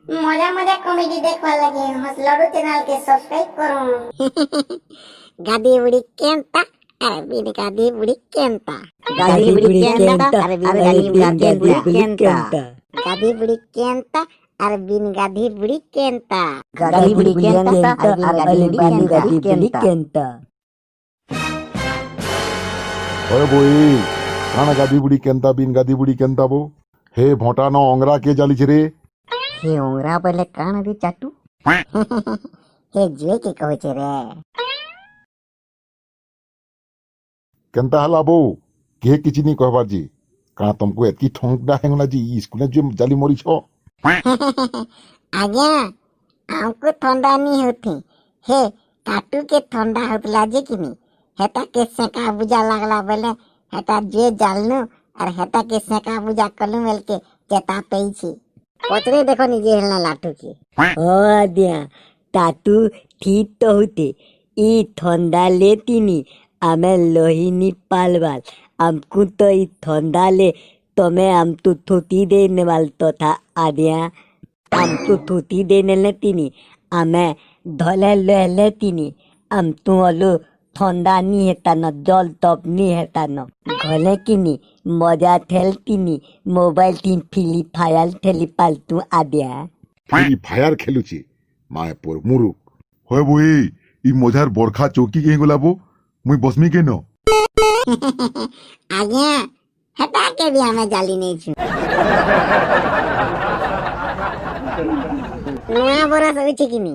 मजा मजा कॉमेडी देखवा लगे हंसलड़ू चैनल के सब्सक्राइब करो। गादी बुड़ी केंता अरे बिन गादी बुड़ी केंता गादी बुड़ी केंता अरे बिन गादी बुड़ी केंता गादी बुड़ी केंता अरे बिन गादी बुड़ी केंता गादी बुड़ी केंता अरे बिन गादी बुड़ी केंता ओए बोई काना गादी बुड़ी केंता बिन गादी बुड़ी केंता बो हे भोटा नो ओंगरा के जाली रे हे ओंगरा पहले कान दी चाटू हे जे के कहै छे रे केंता हला बो के किछि नी कहबार जी का तुमको एतकी ठोंकदा हेंगला जी स्कूल जो जाली मोरी छो आज्ञा हमको ठंडा नहीं होती हे काटू के ठंडा होतला जे किनी हेता के सेका बुझा लागला बेले हेता जे जालनु और हेता के सेका बुझा कलु मेल के चेता पेई छी पचरे देखो निजे हेलना लाटू की ओ दिया टाटू ठीक तो होते ई ठंडा लेतीनी आमे लोहिनी पालवाल हमको तो ई ठंडा ले तुम्हें हम तो थोती देने वाल तो था आदिया हम तो थोती देने लेतीनी आमे धले ले लेतीनी हम तो अलो ठंडा नहीं हेता न जल तप नहीं हेता न घले किनी मजा ठेलतीनी मोबाइल टीम फिली फायल ठेली पालतू आदिया फ्री फायर खेलुची माय पोर मुरुक होय बोई ई मजार बरखा चौकी के गोलाबो मुई बसमी के न आज्ञा हेता के भी हमें जाली नहीं छु नया बरस होई छै किनी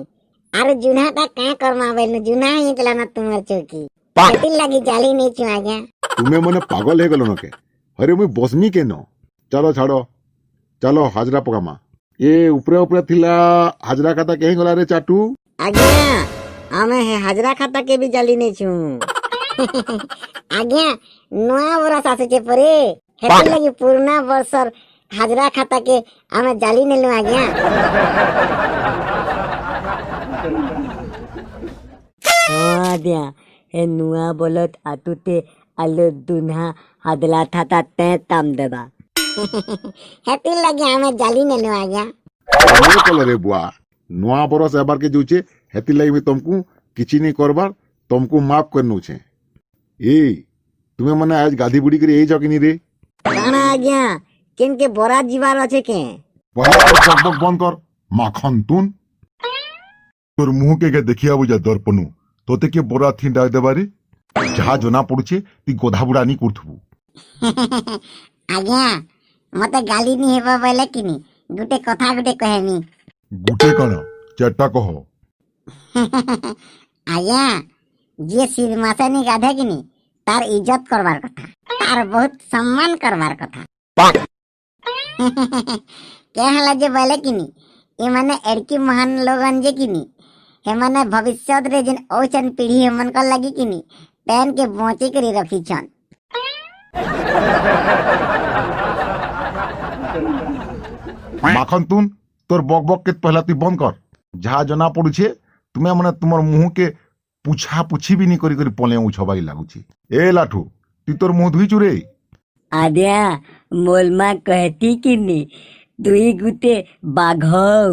अरे जुना ता का करमा बेल जुना ही चला ना तुम्हार चौकी खेती लगी जाली नहीं छु आज्ञा तुम्हें मने पागल हे गलो न के अरे मुई बसमी के न चलो छाड़ो चलो हाजरा पकामा ए ऊपरे ऊपरे थिला हाजरा खाता के गला रे चाटू आज्ञा हमें है हाजरा खाता के भी जाली नहीं छु आज्ञा नया बरस आसे छे परे हेती लगी पुराना वर्षर हाजरा खाता के हमें जाली नेलु आज्ञा हाँ दिया हे नुआ बोलत आतुते आलो दुन्हा हादला थाता ते ताम देबा हेती लगी हमें जाली नेलु आज्ञा अरे कल रे बुआ नुआ बरस एबार के जोचे हेति लागि में तुमको किछि नहीं करबार तुमको माफ करनु छे ए तुम्हें मने आज गादी बुड़ी करे ए जकिनी रे काना आज्ञा किन के बोरा जीवार আছে के पहले बक बंद कर माखन तुन तोर मुंह के देखिया बुझा दर्पणु तोते के बोरा थी डाक देबारे जहा जना पड़ुछे ती गोधा बुड़ा नी करथबु आज्ञा मते गाली नहीं हेबा बेले किनी गुटे कथा गुटे कहेनी गुटे कण चट्टा कहो आज्ञा जे सिर मासे नहीं गाधे किनी तार इज्जत करवार कथा तार बहुत सम्मान करवार कथा क्या हला जे बेले किनी ए माने एड़की महान लोगन जे किनी हे माने भविष्य रे जिन ओचन पीढ़ी हमन का लगी किनी पेन के बोची करी रखी छन माखन तुन तोर बक बक के पहला ती बंद कर जहा जना पड़ुछे तुम्हें मने तुमर मुंह के पूछा पूछी भी नहीं करी करी पले उछबाई लागुची ए लाठू ती तोर मुंह धुई चुरे आद्या मोलमा कहती कि नी दुई गुटे बाघौ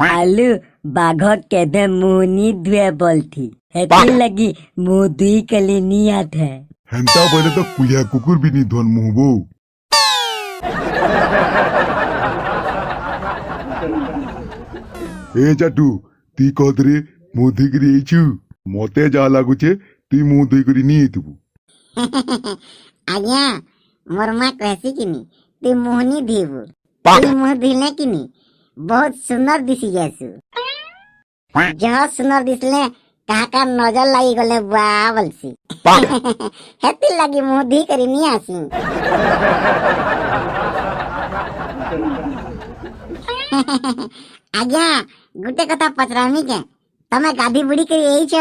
आलू बाघ केदे मुहनी धुए बोलती हेती लगी मुंह धुई कली नी आत है हेंता बने तो कुलिया कुकुर भी नहीं धोन मुंह बो ए चाटू ती कहत रे मुंह धुई करी एछु मते जा लागुचे ती मुंह धुई करी नी एतबु आज्ञा मोर मां कहसी किनी ती मुहनी धीबु ती मुंह धीले किनी बहुत सुंदर दिसी जैसु जहाँ सुंदर दिसले कहा का नजर लगी गले बुआ बलसी हेती लगी मुंह धी करी नी आसी आज्ञा गुटे कथा पचरामी के तमे गादी बुड़ी के यही छ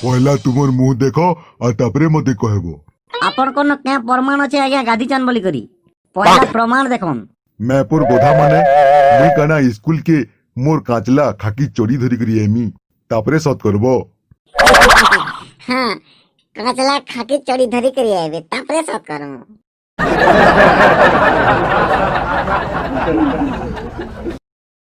पहला तुमर मुंह देखो और तापरे मते कहबो आपन कोनो के प्रमाण আছে आज्ञा गादी चान बोली करी पहला प्रमाण देखन मैं पुर गोधा माने मुई कना स्कूल के मोर काचला खाकी चोरी धरी करी एमी तापरे सत करबो हां काचला खाकी चोरी धरी करी आबे तापरे सत करू